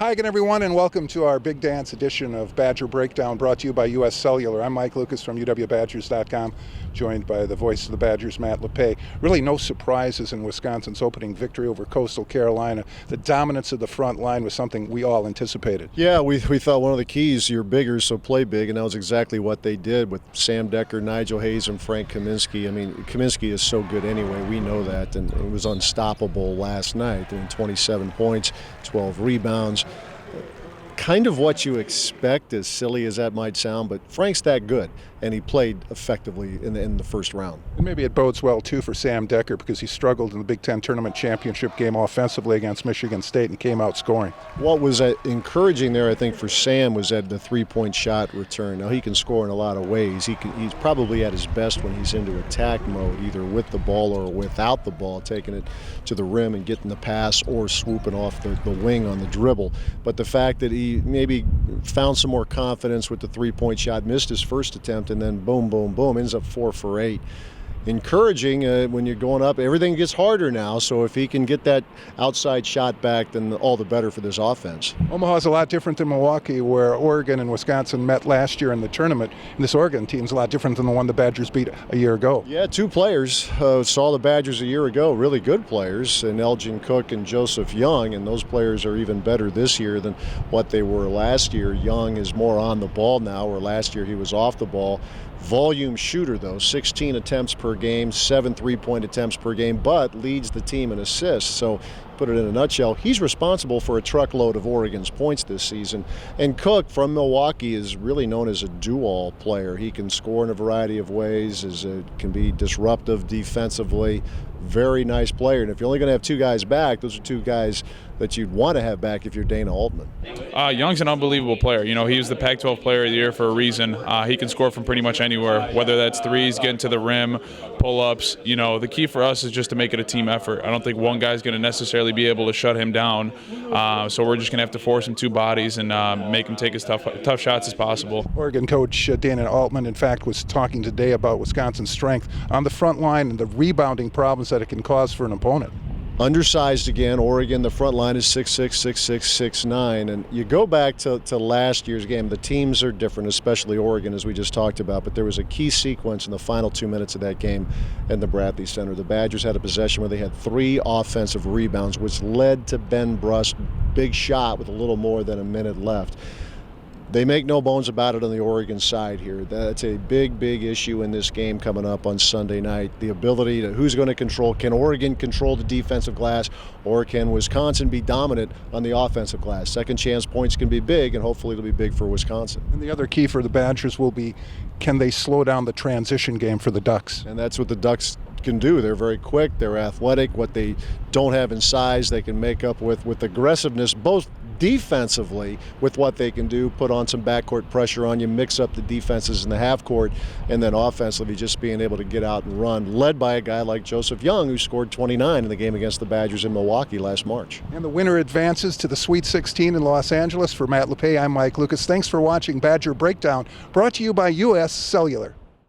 Hi again, everyone, and welcome to our Big Dance edition of Badger Breakdown, brought to you by U.S. Cellular. I'm Mike Lucas from UWBadgers.com, joined by the voice of the Badgers, Matt Lepay. Really no surprises in Wisconsin's opening victory over Coastal Carolina. The dominance of the front line was something we all anticipated. Yeah, we thought one of the keys, you're bigger, so play big, and that was exactly what they did with Sam Decker, Nigel Hayes, and Frank Kaminsky. I mean, Kaminsky is so good anyway, we know that, and it was unstoppable last night. I mean, 27 points, 12 rebounds. Kind of what you expect, as silly as that might sound, but Frank's that good, and he played effectively in the first round. And maybe it bodes well, too, for Sam Decker, because he struggled in the Big Ten Tournament Championship game offensively against Michigan State and came out scoring. What was encouraging there, I think, for Sam was that the three-point shot return. Now, he can score in a lot of ways. He's probably at his best when he's into attack mode, either with the ball or without the ball, taking it to the rim and getting the pass or swooping off the wing on the dribble. But the fact that he maybe found some more confidence with the three-point shot, missed his first attempt, and then boom, boom, boom, ends up 4 for 8. Encouraging when you're going up. Everything gets harder now, so if he can get that outside shot back, then all the better for this offense. Omaha's a lot different than Milwaukee, where Oregon and Wisconsin met last year in the tournament. And this Oregon team's a lot different than the one the Badgers beat a year ago. Yeah, 2 players. Saw the Badgers a year ago, really good players, and Elgin Cook and Joseph Young, and those players are even better this year than what they were last year. Young is more on the ball now, where last year he was off the ball. Volume shooter, though, 16 attempts per game, 7 three-point attempts per game, but leads the team in assists. So, put it in a nutshell, he's responsible for a truckload of Oregon's points this season. And Cook from Milwaukee is really known as a do-all player. He can score in a variety of ways, can be disruptive defensively. Very nice player. And if you're only going to have 2 guys back, those are 2 guys that you'd want to have back if you're Dana Altman. Young's an unbelievable player. You know, he was the Pac-12 Player of the Year for a reason. He can score from pretty much anywhere, whether that's threes, getting to the rim, pull-ups. You know, the key for us is just to make it a team effort. I don't think one guy's going to necessarily be able to shut him down. So we're just going to have to force him 2 bodies and make him take as tough shots as possible. Oregon coach Dana Altman, in fact, was talking today about Wisconsin's strength on the front line and the rebounding problems that it can cause for an opponent. Undersized again. Oregon, the front line is 6'6", 6'6", 6'9", and you go back to last year's game. The teams are different, especially Oregon, as we just talked about, but there was a key sequence in the final 2 minutes of that game in the Bradley Center. The Badgers had a possession where they had 3 offensive rebounds, which led to Ben Brust's big shot with a little more than a minute left. They make no bones about it on the Oregon side here. That's a big, big issue in this game coming up on Sunday night. The ability to who's going to control. Can Oregon control the defensive glass, or can Wisconsin be dominant on the offensive glass? Second chance points can be big, and hopefully it'll be big for Wisconsin. And the other key for the Badgers will be, can they slow down the transition game for the Ducks? And that's what the Ducks can do. They're very quick, they're athletic. What they don't have in size, they can make up with aggressiveness, both defensively with what they can do, put on some backcourt pressure on you, mix up the defenses in the half court, and then offensively just being able to get out and run, led by a guy like Joseph Young, who scored 29 in the game against the Badgers in Milwaukee last March. And the winner advances to the Sweet 16 in Los Angeles. For Matt Lepay, I'm Mike Lucas. Thanks for watching Badger Breakdown, brought to you by U.S. Cellular.